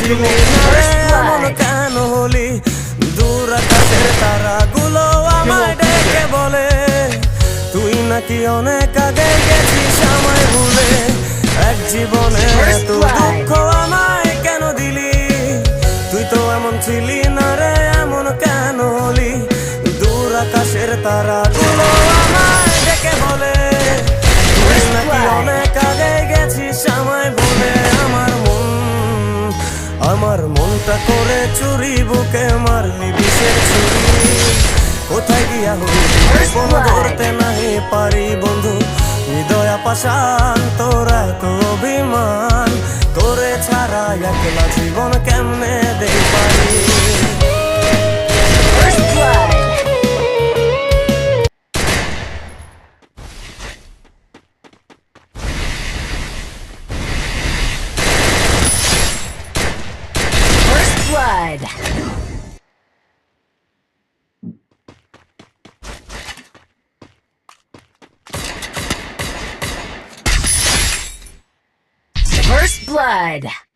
চিনি না রে এমন কেন হলি দূর আকাশের তারাগুলো আমায় ডেকে বলে তুই নাকি অনেক আগে গেছিস আমায় ভুলে এক জীবনে এত দুঃখ আমায় কেন দিলি তুই তো এমন ছিলি না রে এমন কেন হলি দূর আকাশের তারাগুলো আমায় ডেকে বলে তুই নাকি অনেক আগে গেছিস আমায় ভুলে আমার মনটা করে চুরি বুকে মারলি বিষের ছুরি কোথায় গিয়া হলি কোন ধরতে নাহি পারি বন্ধু হৃদয় পাষাণ তোরা তো অভিমান তোরে ছাড়া একলা জীবন কেমনে দেই পারি Blood. First blood.